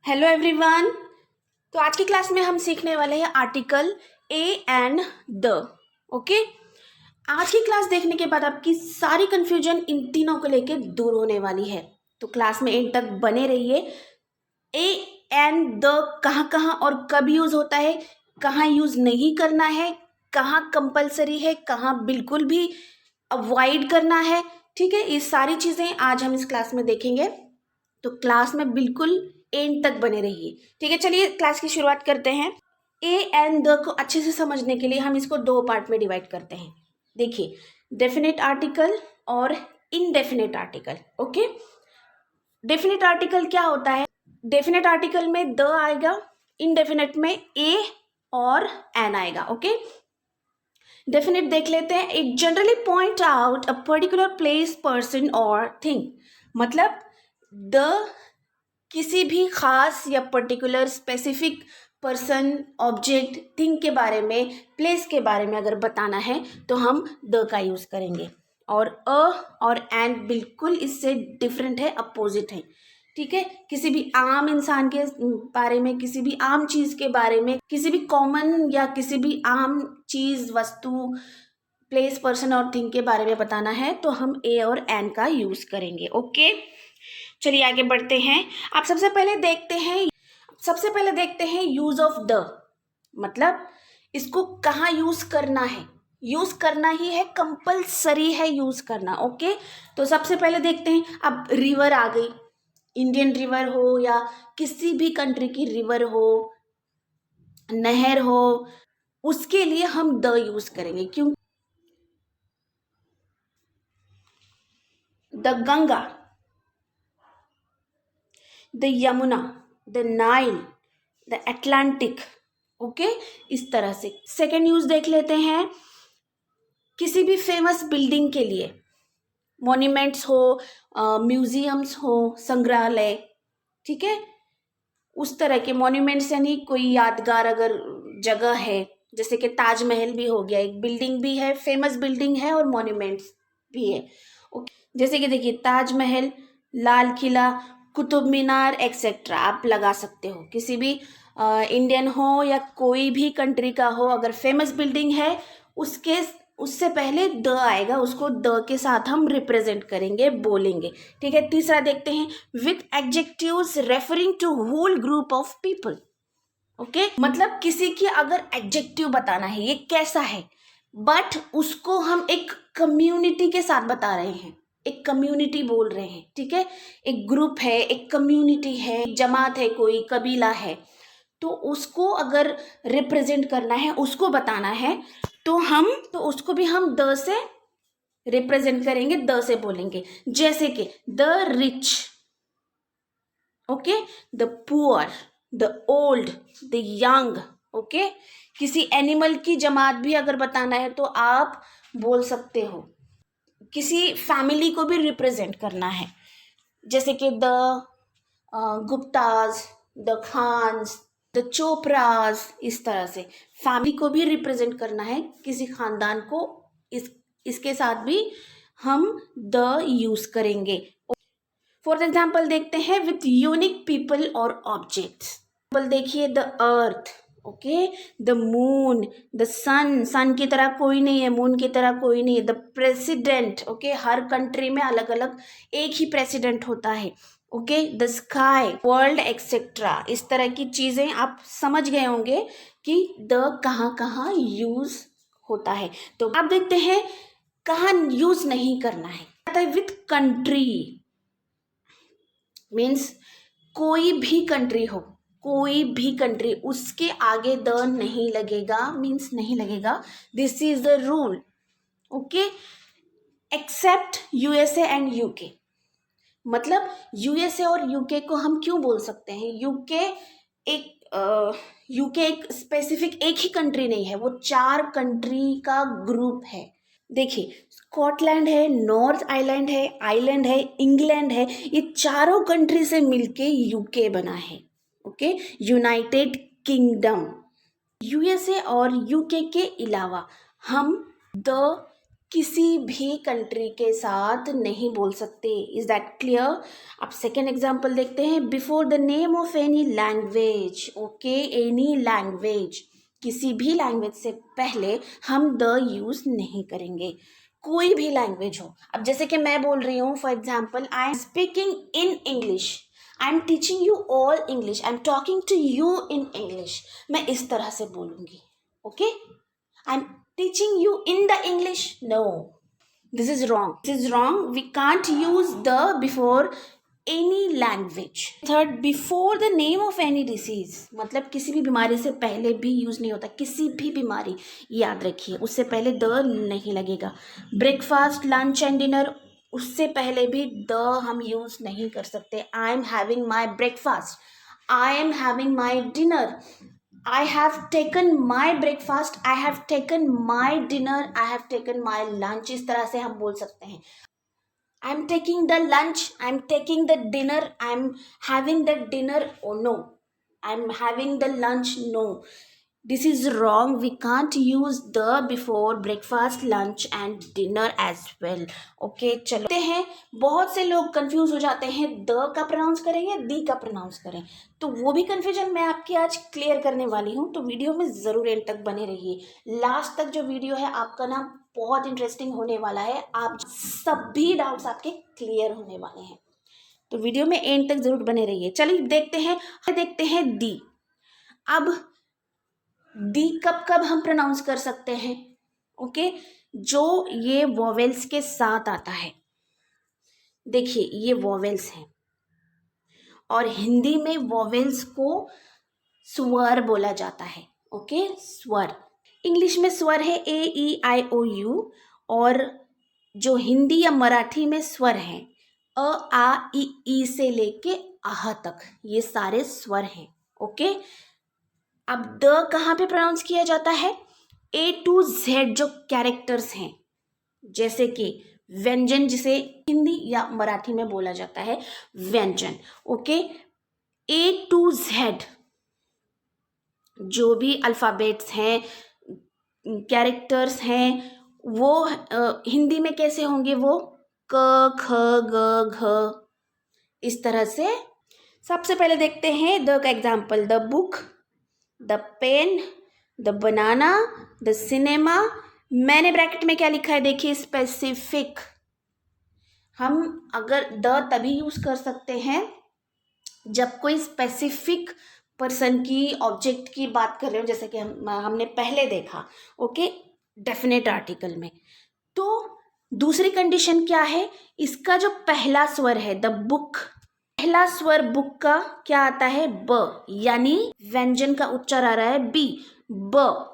Hello everyone. तो आज की क्लास में हम सीखने वाले हैं article A and the. Okay, आज की क्लास देखने के बाद आपकी सारी कंफ्यूजन इन तीनों को लेकर दूर होने वाली है। तो क्लास में एंड तक बने रहिए। ए एंड द कहाँ कहाँ और कब यूज होता है, कहाँ यूज नहीं करना है, कहाँ कंपलसरी है, कहाँ बिल्कुल भी अवॉइड करना है। ठीक है, ये सारी चीजें आज हम इस क्लास में देखेंगे। तो क्लास में बिल्कुल एंड तक बने रहिए। ठीक है, चलिए क्लास की शुरुआत करते हैं। ए एंड द को अच्छे से समझने के लिए हम इसको दो पार्ट में डिवाइड करते हैं। देखिए, डेफिनेट आर्टिकल और indefinite article. Okay, definite article क्या होता है? डेफिनेट आर्टिकल में द आएगा, इनडेफिनेट में ए और एन आएगा। ओके, डेफिनेट देख लेते हैं। It generally point out a particular place, person और थिंग। मतलब द किसी भी खास या particular specific person, object, thing के बारे में, प्लेस के बारे में अगर बताना है तो हम द का यूज करेंगे। और अ और एंड बिल्कुल इससे डिफरेंट है, अपोजिट है। ठीक है, किसी भी आम इंसान के बारे में, किसी भी आम चीज के बारे में, किसी भी कॉमन या किसी भी आम चीज, वस्तु, प्लेस, पर्सन और थिंग के बारे में बताना है तो हम ए और एन का यूज करेंगे। ओके, चलिए आगे बढ़ते हैं। आप सबसे पहले देखते हैं यूज ऑफ द। मतलब इसको कहाँ यूज करना है। यूज करना ही है, कंपलसरी है यूज करना। ओके, तो सबसे पहले देखते हैं। अब रिवर आ गई, इंडियन रिवर हो या किसी भी कंट्री की रिवर हो, नहर हो, उसके लिए हम द यूज करेंगे। क्यों? The Ganga, the Yamuna, the Nile, the Atlantic. Okay, इस तरह से। सेकेंड यूज देख लेते हैं। किसी भी फेमस बिल्डिंग के लिए, मॉन्यूमेंट्स हो, म्यूजियम्स हो, संग्रहालय। ठीक है, उस तरह के मॉन्यूमेंट्स यानी कोई यादगार अगर जगह है, जैसे कि ताजमहल भी हो गया, एक बिल्डिंग भी है, फेमस बिल्डिंग है और मॉन्यूमेंट्स भी है। जैसे कि देखिए, ताजमहल, लाल किला, कुतुब मीनार एक्सेट्रा आप लगा सकते हो। किसी भी इंडियन हो या कोई भी कंट्री का हो, अगर फेमस बिल्डिंग है उसके उससे पहले द आएगा, उसको द के साथ हम रिप्रेजेंट करेंगे, बोलेंगे। ठीक है, तीसरा देखते हैं। With adjectives referring to whole group of people. Okay, मतलब किसी की अगर एडजेक्टिव बताना है, ये कैसा है, बट उसको हम एक कम्युनिटी के साथ बता रहे हैं, एक कम्युनिटी बोल रहे हैं। ठीक है, एक ग्रुप है, एक कम्युनिटी है, एक जमात है, कोई कबीला है, तो उसको अगर रिप्रेजेंट करना है, उसको बताना है, तो उसको भी हम द से रिप्रेजेंट करेंगे, द से बोलेंगे। जैसे कि the rich, okay, the poor, the old, the young. Okay, किसी एनिमल की जमात भी अगर बताना है तो आप बोल सकते हो। किसी फैमिली को भी रिप्रेजेंट करना है, जैसे कि the Guptas, the Khans, the Chopras. इस तरह से फैमिली को भी रिप्रेजेंट करना है, किसी खानदान को, इसके साथ भी हम द यूज करेंगे। फॉर एग्जाम्पल देखते हैं, विथ यूनिक पीपल और ऑब्जेक्ट्स। देखिए, the earth, okay, the moon, the sun, sun की तरह कोई नहीं है, मून की तरह कोई नहीं है। The president, okay, her country में अलग अलग एक ही प्रेसिडेंट होता है। Okay, the sky, world etcetera. इस तरह की चीजें आप समझ गए होंगे कि द कहाँ कहाँ यूज होता है। तो आप देखते हैं कहाँ यूज नहीं करना है। विथ कंट्री मीन्स कोई भी कंट्री हो, कोई भी कंट्री, उसके आगे द नहीं लगेगा, मीन्स नहीं लगेगा। This is the rule. Okay, except USA and UK. मतलब यूएसए और यूके को हम क्यों बोल सकते हैं? यूके एक स्पेसिफिक एक ही कंट्री नहीं है, वो 4 कंट्री का ग्रुप है। देखिए, स्कॉटलैंड है, नॉर्थ आइलैंड है, इंग्लैंड है, ये चारों कंट्री से मिलके यूके बना है। Okay, United kingdom. यूएसए और यूके के अलावा हम द किसी भी कंट्री के साथ नहीं बोल सकते। Is that clear? अब सेकेंड एग्जाम्पल देखते हैं। Before the name of any language, okay, any language, किसी भी लैंग्वेज से पहले हम द यूज नहीं करेंगे, कोई भी लैंग्वेज हो। अब जैसे कि मैं बोल रही हूँ, for example, I am speaking in English, I am teaching you all English, I am talking to you in English, मैं इस तरह से बोलूंगी, okay. I am teaching you in the English. No, this is wrong. This is wrong. We can't use the before any language. Third, before the name of any disease, मतलब किसी भी बीमारी से पहले भी यूज नहीं होता। किसी भी बीमारी, याद रखिए, उससे पहले द नहीं लगेगा। ब्रेकफास्ट, लंच एंड डिनर, उससे पहले भी द हम यूज नहीं कर सकते। I am having my breakfast, I am having my dinner, I have taken my breakfast, I have taken my dinner, I have taken my lunch, इस तरह से हम बोल सकते हैं। I am taking the lunch, I am taking the dinner, I am having the dinner, oh no, I am having the lunch, no. This is wrong. We can't use the before breakfast, lunch and dinner as well. Okay, चलते हैं। बहुत से लोग confuse हो जाते हैं, the का pronounce करें या दी का प्रोनाउंस करें, तो वो भी कंफ्यूजन मैं आपकी आज क्लियर करने वाली हूँ। तो वीडियो में ज़रूर एंड तक बने रहिए। लास्ट तक जो वीडियो है आपका ना बहुत इंटरेस्टिंग होने वाला है। आप सभी डाउट्स आपके क्लियर होने वाले हैं, तो वीडियो में एंड तक जरूर बने रहिए। चलिए देखते हैं दी। अब दी कब कब हम प्रोनाउंस कर सकते हैं? ओके, जो ये वॉवेल्स के साथ आता है। देखिए, ये वॉवेल्स हैं और हिंदी में वॉवेल्स को स्वर बोला जाता है। ओके, स्वर। इंग्लिश में स्वर है ए ई आई ओ यू, और जो हिंदी या मराठी में स्वर हैं अ आ ई से लेके आह तक, ये सारे स्वर हैं। ओके, अब द कहाँ पे प्रोनाउंस किया जाता है? ए टू जेड जो कैरेक्टर्स हैं, जैसे कि व्यंजन, जिसे हिंदी या मराठी में बोला जाता है व्यंजन। ओके, ए टू जेड जो भी अल्फ़ाबेट्स हैं, कैरेक्टर्स हैं, वो हिंदी में कैसे होंगे? वो क ख ग घ, इस तरह से। सबसे पहले देखते हैं द का एग्जाम्पल। The book, the pen, the banana, the cinema. मैंने ब्रैकेट में क्या लिखा है देखिए, स्पेसिफिक। हम अगर द तभी यूज कर सकते हैं जब कोई स्पेसिफिक पर्सन की, ऑब्जेक्ट की बात कर रहे हो, जैसे कि हमने पहले देखा। ओके, डेफिनेट आर्टिकल में। तो दूसरी कंडीशन क्या है? इसका जो पहला स्वर है द बुक, पहला स्वर बुक का क्या आता है? ब, यानी व्यंजन का उच्चार आ रहा है बी, ब।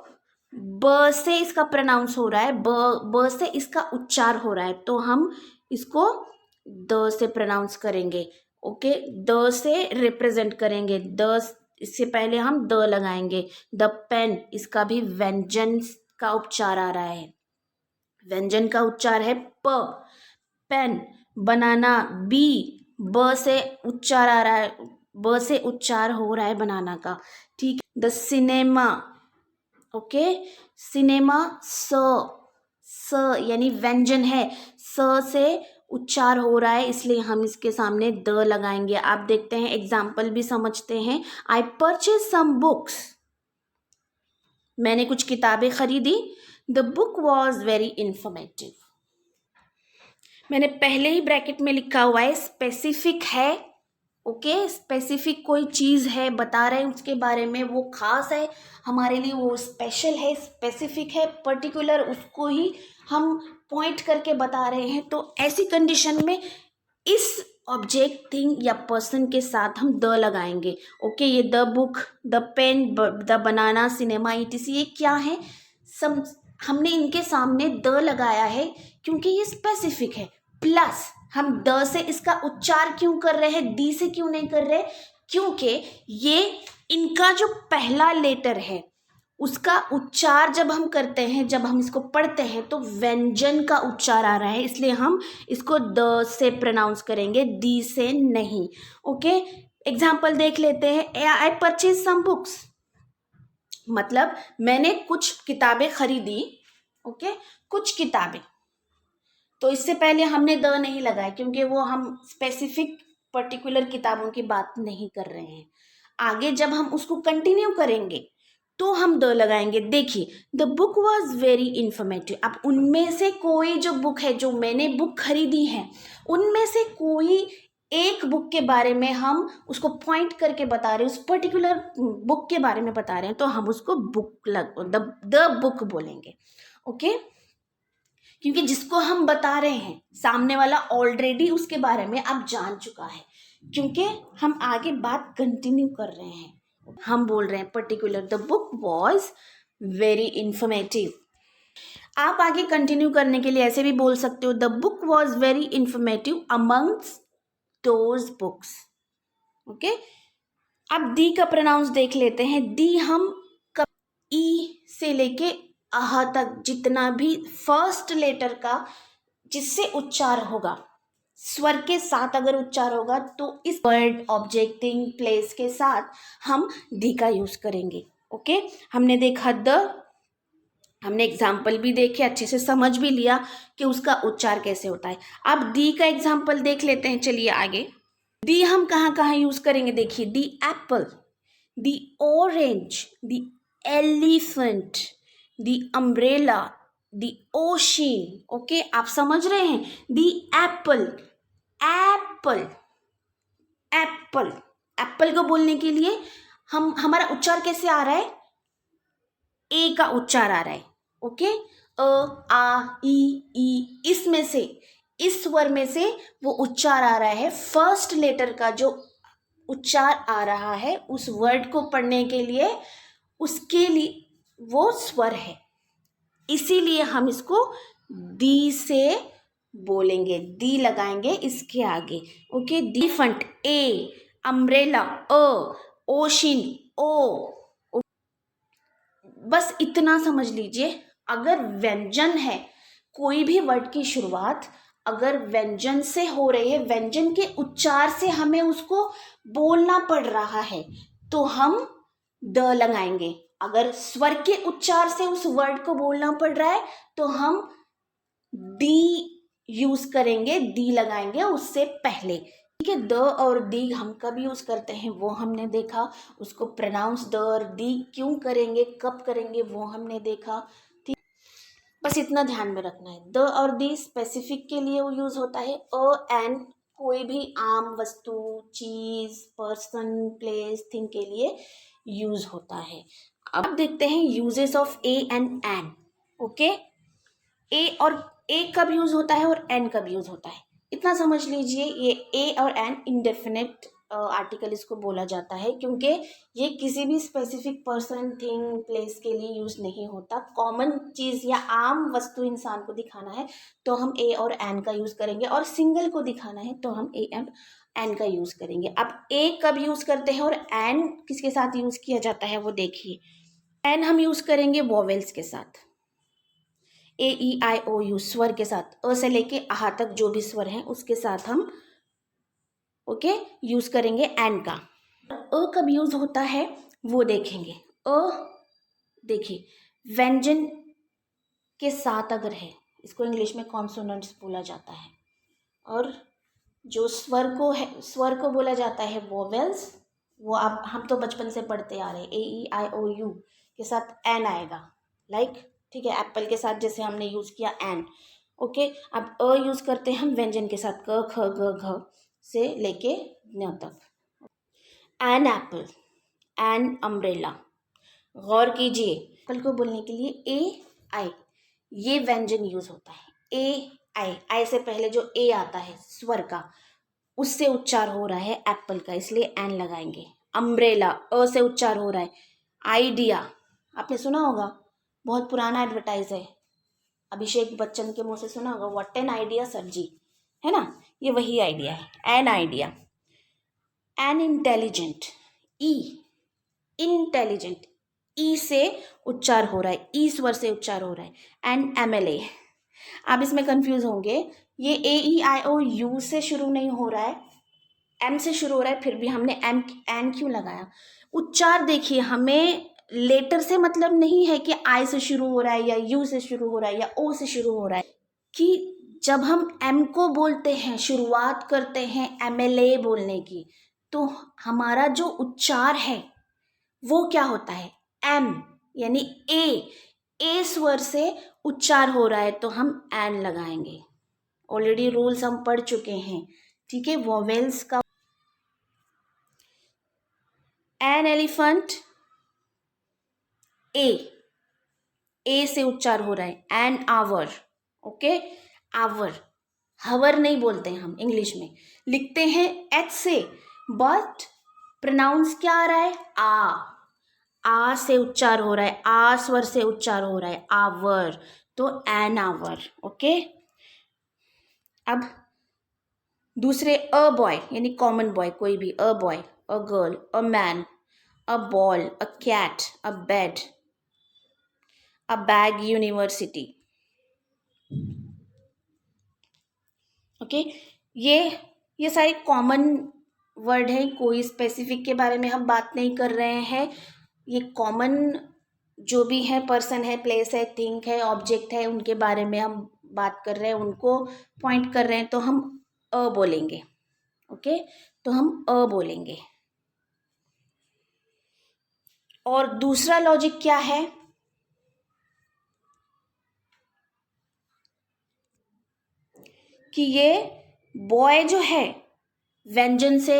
ब से इसका प्रोनाउंस हो रहा है, ब से इसका उच्चार हो रहा है, तो हम इसको द से प्रोनाउंस करेंगे। ओके, द से रिप्रेजेंट करेंगे, द इससे पहले हम द लगाएंगे। द पेन, इसका भी व्यंजन का उच्चार आ रहा है, व्यंजन का उच्चार है प। पेन, बनाना बी, ब से उच्चार आ रहा है, ब से उच्चार हो रहा है बनाना का। ठीक। द सिनेमा, ओके, सिनेमा स यानी व्यंजन है, स से उच्चार हो रहा है, इसलिए हम इसके सामने द लगाएंगे। आप देखते हैं, एग्जाम्पल भी समझते हैं। आई परचेज सम बुक्स, मैंने कुछ किताबें खरीदी। The book was very informative, मैंने पहले ही ब्रैकेट में लिखा हुआ है स्पेसिफिक है। ओके, स्पेसिफिक कोई चीज़ है, बता रहे हैं उसके बारे में, वो खास है हमारे लिए, वो स्पेशल है, स्पेसिफिक है, पर्टिकुलर, उसको ही हम पॉइंट करके बता रहे हैं। तो ऐसी कंडीशन में इस ऑब्जेक्ट, थिंग या पर्सन के साथ हम द लगाएंगे। ओके, ये the book, the pen, the banana, cinema, ETC, ये क्या है? हमने इनके सामने द लगाया है क्योंकि ये स्पेसिफिक है। प्लस हम द से इसका उच्चार क्यों कर रहे हैं, दी से क्यों नहीं कर रहे? क्योंकि ये इनका जो पहला लेटर है उसका उच्चार जब हम करते हैं, जब हम इसको पढ़ते हैं, तो व्यंजन का उच्चार आ रहा है, इसलिए हम इसको द से प्रोनाउंस करेंगे, दी से नहीं। ओके, एग्जाम्पल देख लेते हैं। आई परचेज सम बुक्स, मतलब मैंने कुछ किताबें खरीदी। ओके, कुछ किताबें, तो इससे पहले हमने द नहीं लगाया क्योंकि वो हम स्पेसिफिक पर्टिकुलर किताबों की बात नहीं कर रहे हैं। आगे जब हम उसको कंटिन्यू करेंगे तो हम द लगाएंगे। देखिए, the book was very informative. अब उनमें से कोई जो बुक है, जो मैंने बुक खरीदी है, उनमें से कोई एक बुक के बारे में हम उसको पॉइंट करके बता रहे हैं, उस पर्टिकुलर बुक के बारे में बता रहे हैं, तो हम उसको द बुक बोलेंगे। ओके, क्योंकि जिसको हम बता रहे हैं सामने वाला ऑलरेडी उसके बारे में अब जान चुका है, क्योंकि हम आगे बात कंटिन्यू कर रहे हैं। हम बोल रहे हैं particular the book was very informative. आप आगे कंटिन्यू करने के लिए ऐसे भी बोल सकते हो, the book was very informative amongst those books. Okay, अब दी का प्रोनाउंस देख लेते हैं। दी हम ई से लेके आह तक जितना भी फर्स्ट लेटर का जिससे उच्चार होगा, स्वर के साथ अगर उच्चार होगा, तो इस वर्ड, ऑब्जेक्ट, थिंग, प्लेस के साथ हम दी का यूज करेंगे। ओके, हमने देखा द, हमने एग्जाम्पल भी देखे, अच्छे से समझ भी लिया कि उसका उच्चार कैसे होता है। अब दी का एग्जाम्पल देख लेते हैं। चलिए आगे, दी हम कहाँ कहाँ यूज करेंगे। देखिए, the apple, the orange, the elephant, the umbrella, the ocean. Okay, आप समझ रहे हैं। The apple, apple, apple, apple को बोलने के लिए हमारा उच्चार कैसे आ रहा है, ए का उच्चार आ रहा है। ओके, अ, आ, ई, इसमें से, इस स्वर में से वो उच्चार आ रहा है। फर्स्ट लेटर का जो उच्चार आ रहा है उस वर्ड को पढ़ने के लिए, उसके लिए वो स्वर है, इसीलिए हम इसको दी से बोलेंगे, दी लगाएंगे इसके आगे। ओके, दी फंट ए, अम्ब्रेला अ, ओशिन ओ। बस इतना समझ लीजिए। अगर व्यंजन है, कोई भी वर्ड की शुरुआत अगर व्यंजन से हो रही है, व्यंजन के उच्चार से हमें उसको बोलना पड़ रहा है, तो हम द लगाएंगे। अगर स्वर के उच्चार से उस वर्ड को बोलना पड़ रहा है तो हम दी यूज करेंगे, दी लगाएंगे उससे पहले। ठीक है, द और दी हम कब यूज करते हैं वो हमने देखा। उसको प्रोनाउंस द और दी क्यों करेंगे, कब करेंगे, वो हमने देखा। ठीक, बस इतना ध्यान में रखना है। द और दी स्पेसिफिक के लिए वो यूज होता है। एन कोई भी आम वस्तु, चीज, पर्सन, प्लेस, थिंग के लिए यूज होता है। अब देखते हैं uses of a and an. Okay, a कब यूज होता है और एन कब यूज होता है, इतना समझ लीजिए। ये ए और एन इंडेफिनिट आर्टिकल इसको बोला जाता है, क्योंकि ये किसी भी स्पेसिफिक पर्सन, थिंग, प्लेस के लिए यूज नहीं होता। कॉमन चीज या आम वस्तु इंसान को दिखाना है तो हम ए और एन का यूज करेंगे, और सिंगल को दिखाना है तो हम ए एंड एन का यूज करेंगे। अब ए कब यूज करते हैं और एन किसके साथ यूज किया जाता है वो देखिए। एन हम यूज करेंगे वोवेल्स के साथ, ए ई आई ओ यू स्वर के साथ, अ से लेके आह तक जो भी स्वर हैं उसके साथ हम ओके यूज करेंगे एन का। अ कब यूज होता है वो देखेंगे। अ देखिए, व्यंजन के साथ अगर है, इसको इंग्लिश में कॉन्सोनेंट्स बोला जाता है, और जो स्वर को बोला जाता है वोवेल्स, वो आप हम तो बचपन से पढ़ते आ रहे हैं। ए ई आई ओ यू के साथ एन आएगा, लाइक ठीक है, एप्पल के साथ जैसे हमने यूज किया एन। ओके, अब अ यूज करते हैं हम व्यंजन के साथ, क ख ग घ से लेके न्य तक। An apple, an umbrella. गौर कीजिए, एप्पल को बोलने के लिए ए आई ये व्यंजन यूज होता है। ए आई से पहले जो ए आता है स्वर का, उससे उच्चार हो रहा है एप्पल का, इसलिए एन लगाएंगे। अम्ब्रेला अ से उच्चार हो रहा है। आइडिया आपने सुना होगा, बहुत पुराना एडवर्टाइज है, अभिषेक बच्चन के मुंह से सुना होगा, what an idea sir ji, है ना, ये वही आइडिया है, एन आइडिया। एन इंटेलिजेंट, ई इंटेलिजेंट, ई से उच्चार हो रहा है, ई स्वर से उच्चार हो रहा है। एन एमएलए, आप इसमें कंफ्यूज होंगे, ये ए ई आई ओ यू से शुरू नहीं हो रहा है, एम से शुरू हो रहा है, फिर भी हमने एन क्यों लगाया। उच्चार देखिए, हमें लेटर से मतलब नहीं है कि आई से शुरू हो रहा है या यू से शुरू हो रहा है या ओ से शुरू हो रहा है, कि जब हम एम को बोलते हैं, शुरुआत करते हैं MLA बोलने की, तो हमारा जो उच्चार है वो क्या होता है, एम, यानी ए स्वर से उच्चार हो रहा है तो हम एन लगाएंगे। ऑलरेडी रूल्स हम पढ़ चुके हैं, ठीक है। वॉवेल्स का एन एलिफेंट, ए से उच्चार हो रहा है। एन आवर, ओके, आवर, हवर नहीं बोलते हैं हम इंग्लिश में, लिखते हैं एच से, बट प्रोनाउंस क्या आ रहा है, आ से उच्चार हो रहा है, आ स्वर से उच्चार हो रहा है, आवर, तो एन आवर, ओके। अब दूसरे अ बॉय यानी कॉमन बॉय, कोई भी, a boy, a girl, a man, a ball, a cat, a bed, a bag, university, okay. ये सारे कॉमन वर्ड है, कोई स्पेसिफिक के बारे में हम बात नहीं कर रहे हैं। ये कॉमन जो भी है, पर्सन है, प्लेस है, थिंग है, ऑब्जेक्ट है, उनके बारे में हम बात कर रहे हैं, उनको पॉइंट कर रहे हैं, तो हम अ बोलेंगे, ओके, तो हम अ बोलेंगे। और दूसरा लॉजिक क्या है कि ये बॉय जो है व्यंजन से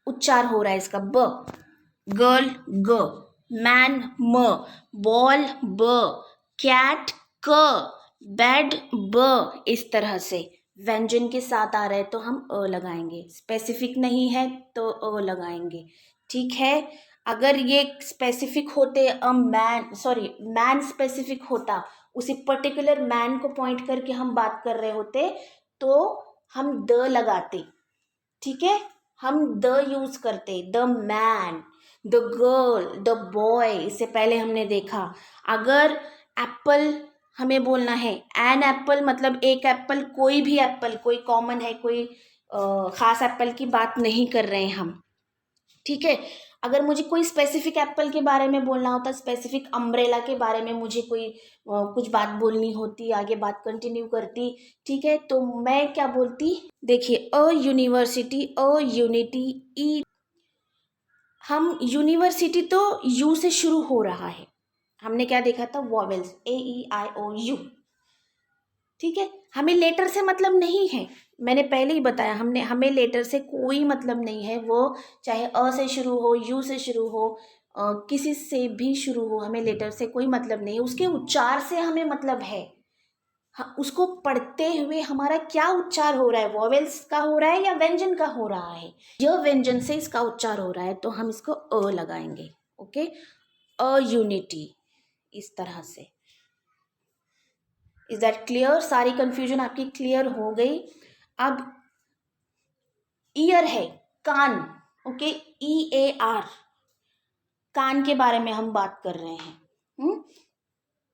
उच्चार हो रहा है इसका, ब, गर्ल ग, मैन म, बॉल ब, कैट क, बेड ब, इस तरह से व्यंजन के साथ आ रहा है तो हम अ लगाएंगे। स्पेसिफिक नहीं है तो अ लगाएंगे, ठीक है। अगर ये स्पेसिफिक होते, मैन स्पेसिफिक होता, उसी पर्टिकुलर मैन को पॉइंट करके हम बात कर रहे होते तो हम द लगाते, ठीक है। हम द यूज करते, the man, the girl, the boy, इससे पहले हमने देखा। अगर एप्पल हमें बोलना है, एन एप्पल, मतलब एक एप्पल, कोई भी एप्पल, कोई कॉमन है, कोई खास एप्पल की बात नहीं कर रहे हैं हम, ठीक है। अगर मुझे कोई स्पेसिफिक एप्पल के बारे में बोलना होता, स्पेसिफिक अम्ब्रेला के बारे में मुझे कोई कुछ बात बोलनी होती, आगे बात कंटिन्यू करती, ठीक है, तो मैं क्या बोलती, देखिए, अ यूनिवर्सिटी, अ यूनिटी, ई, हम यूनिवर्सिटी तो यू से शुरू हो रहा है, हमने क्या देखा था, वॉवेल्स, AEIOU, ठीक है। हमें लेटर से मतलब नहीं है, मैंने पहले ही बताया, हमें लेटर से कोई मतलब नहीं है, वो चाहे अ से शुरू हो, यू से शुरू हो, किसी से भी शुरू हो, हमें लेटर से कोई मतलब नहीं है, उसके उच्चार से हमें मतलब है। उसको पढ़ते हुए हमारा क्या उच्चार हो रहा है, वॉवेल्स का हो रहा है या व्यंजन का हो रहा है, यह व्यंजन से इसका उच्चार हो रहा है तो हम इसको अ लगाएंगे, ओके। अ यूनिटी, इस तरह से। Is that clear? सारी कंफ्यूजन आपकी क्लियर हो गई। अब ईयर है, कान, ओके, EAR, कान के बारे में हम बात कर रहे हैं,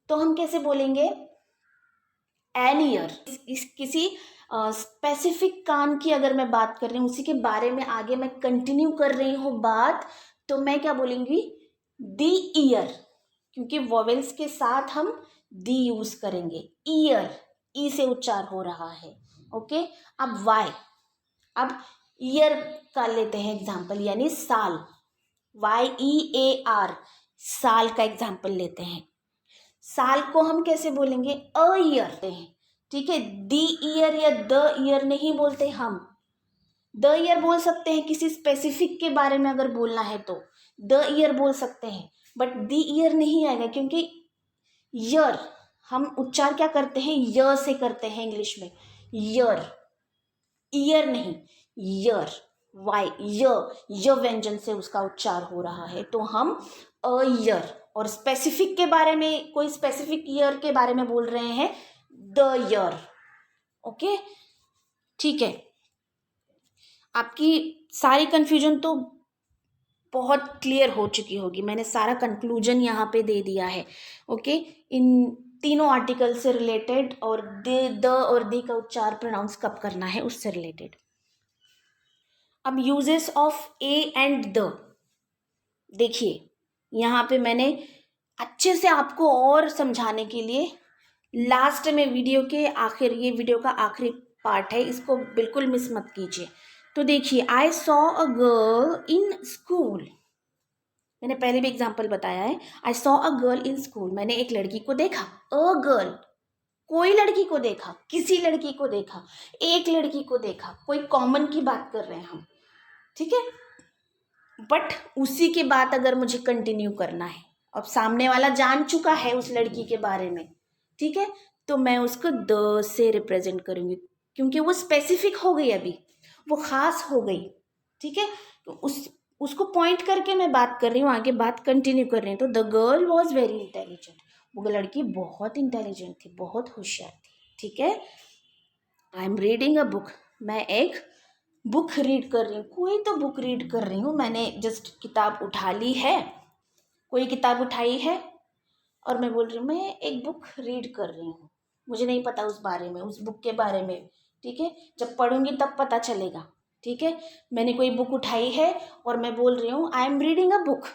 तो हम कैसे बोलेंगे, एन ईयर। किसी स्पेसिफिक कान की अगर मैं बात कर रही हूँ, उसी के बारे में आगे मैं कंटिन्यू कर रही हूँ बात, तो मैं क्या बोलेंगी, दी ईयर, क्योंकि वॉवेल्स के साथ हम दी यूज करेंगे। ईयर, ई से उच्चार हो रहा है, ओके। अब वाई, अब ईयर का लेते हैं एग्जाम्पल, यानी साल, YEAR, साल का एग्जाम्पल लेते हैं। साल को हम कैसे बोलेंगे, अ ईयर, ठीक है। दी ईयर या द ईयर नहीं बोलते हम, द ईयर बोल सकते हैं किसी स्पेसिफिक के बारे में अगर बोलना है तो द ईयर बोल सकते हैं, बट दी ईयर नहीं आएगा, क्योंकि ईयर हम उच्चार क्या करते हैं, य से करते हैं इंग्लिश में, ईयर, ईयर नहीं, ईयर, वाई, य व्यंजन से उसका उच्चार हो रहा है तो हम अ ईयर। और स्पेसिफिक के बारे में, कोई स्पेसिफिक ईयर के बारे में बोल रहे हैं, द ईयर, ओके, ठीक है। आपकी सारी कंफ्यूजन तो बहुत क्लियर हो चुकी होगी, मैंने सारा कंक्लूजन यहाँ पे दे दिया है, ओके। इन तीनों आर्टिकल से रिलेटेड, और द और दी का उच्चार प्रोनाउंस कब करना है उससे रिलेटेड। अब uses of a and the, देखिए यहाँ पे मैंने अच्छे से आपको और समझाने के लिए लास्ट में वीडियो के आखिर, ये वीडियो का आखिरी पार्ट है, इसको बिल्कुल मिस मत कीजिए। तो देखिए, I saw a girl in school, मैंने पहले भी एग्जाम्पल बताया है। I saw a girl in school, मैंने एक लड़की को देखा। अ गर्ल, कोई लड़की को देखा, किसी लड़की को देखा, एक लड़की को देखा, कोई कॉमन की बात कर रहे हैं हम, ठीक है। बट उसी के बाद अगर मुझे कंटिन्यू करना है, अब सामने वाला जान चुका है उस लड़की के बारे में, ठीक है, तो मैं उसको द से रिप्रेजेंट करूंगी, क्योंकि वो स्पेसिफिक हो गई, अभी वो खास हो गई, ठीक है। तो उसको पॉइंट करके मैं बात कर रही हूँ, आगे बात कंटिन्यू कर रही हूँ। तो the girl was very intelligent, वो लड़की बहुत इंटेलिजेंट थी, बहुत होशियार थी, ठीक है। I am reading a book, मैं एक बुक रीड कर रही हूँ, कोई तो बुक रीड कर रही हूँ, मैंने जस्ट किताब उठा ली है, कोई किताब उठाई है और मैं बोल रही हूँ मैं एक बुक रीड कर रही हूँ, मुझे नहीं पता उस बारे में, उस बुक के बारे में, ठीक है, जब पढ़ूंगी तब पता चलेगा, ठीक है। मैंने कोई बुक उठाई है और मैं बोल रही हूँ I am reading a book,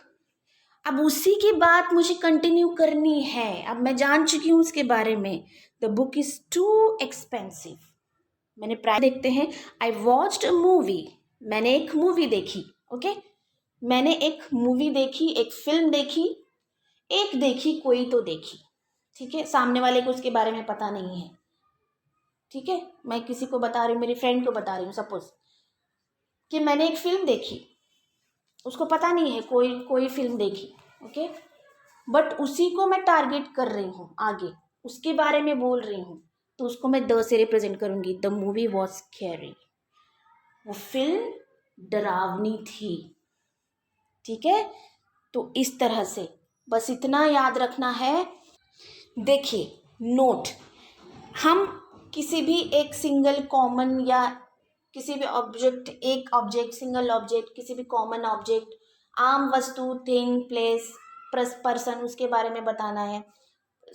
अब उसी की बात मुझे कंटिन्यू करनी है, अब मैं जान चुकी हूँ उसके बारे में। The book is too expensive, मैंने प्राय देखते हैं। आई वॉच्ड अ मूवी, मैंने एक मूवी देखी, ओके, मैंने एक मूवी देखी, एक फिल्म देखी, एक देखी, कोई तो देखी, ठीक है। सामने वाले को उसके बारे में पता नहीं है, ठीक है। मैं किसी को बता रही हूँ, मेरी फ्रेंड को बता रही हूँ सपोज कि मैंने एक फिल्म देखी, उसको पता नहीं है, कोई फिल्म देखी, ओके, बट उसी को मैं टारगेट कर रही हूँ, आगे उसके बारे में बोल रही हूँ, तो उसको मैं द से रिप्रेजेंट करूंगी। द मूवी वॉज स्कैरी, वो फिल्म डरावनी थी, ठीक है। तो इस तरह से बस इतना याद रखना है। देखिए, नोट, हम किसी भी एक सिंगल कॉमन या किसी भी ऑब्जेक्ट, एक ऑब्जेक्ट, सिंगल ऑब्जेक्ट, किसी भी कॉमन ऑब्जेक्ट, आम वस्तु, थिंग, प्लेस, पर्सन, उसके बारे में बताना है,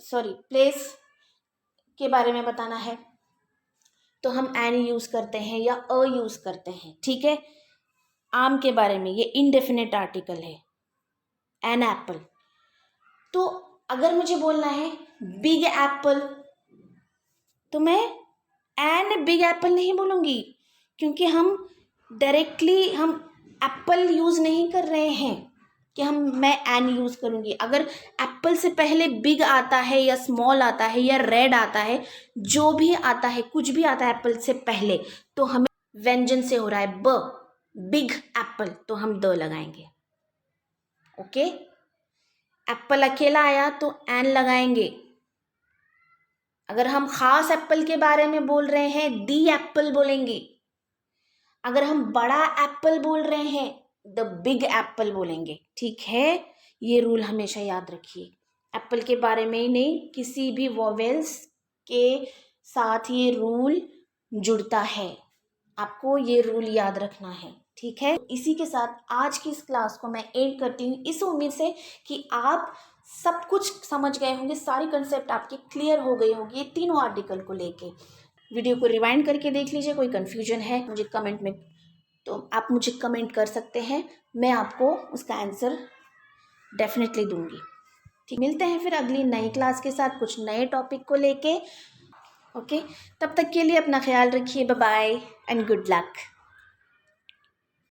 सॉरी प्लेस के बारे में बताना है, तो हम एन यूज़ करते हैं या अ यूज़ करते हैं, ठीक है। आम के बारे में ये इनडेफिनेट आर्टिकल है, एन एप्पल। तो अगर मुझे बोलना है बिग एप्पल, तो मैं एन बिग एप्पल नहीं बोलूँगी, क्योंकि हम डायरेक्टली हम एप्पल यूज़ नहीं कर रहे हैं कि मैं एन यूज़ करूँगी। अगर एप्पल से पहले बिग आता है या स्मॉल आता है या रेड आता है, जो भी आता है, कुछ भी आता है एप्पल से पहले, तो हमें व्यंजन से हो रहा है ब, बिग एप्पल, तो हम द लगाएंगे, ओके। एप्पल अकेला आया तो एन लगाएंगे। अगर हम खास एप्पल के बारे में बोल रहे हैं, दी एप्पल बोलेंगे। अगर हम बड़ा एप्पल बोल रहे हैं, द बिग एप्पल बोलेंगे, ठीक है। ये रूल हमेशा याद रखिए, एप्पल के बारे में ही नहीं, किसी भी वॉवेल्स के साथ ये रूल जुड़ता है, आपको ये रूल याद रखना है, ठीक है। इसी के साथ आज की इस क्लास को मैं एंड करती हूँ, इस उम्मीद से कि आप सब कुछ समझ गए होंगे, सारी कंसेप्ट आपकी क्लियर हो गई होगी ये तीनों आर्टिकल को लेके। वीडियो को रिवाइंड करके देख लीजिए, कोई कन्फ्यूजन है मुझे कमेंट में, तो आप मुझे कमेंट कर सकते हैं, मैं आपको उसका आंसर डेफिनेटली दूंगी, ठीक। मिलते हैं फिर अगली नई क्लास के साथ कुछ नए टॉपिक को लेके, ओके। तब तक के लिए अपना ख्याल रखिए, bye bye and good luck.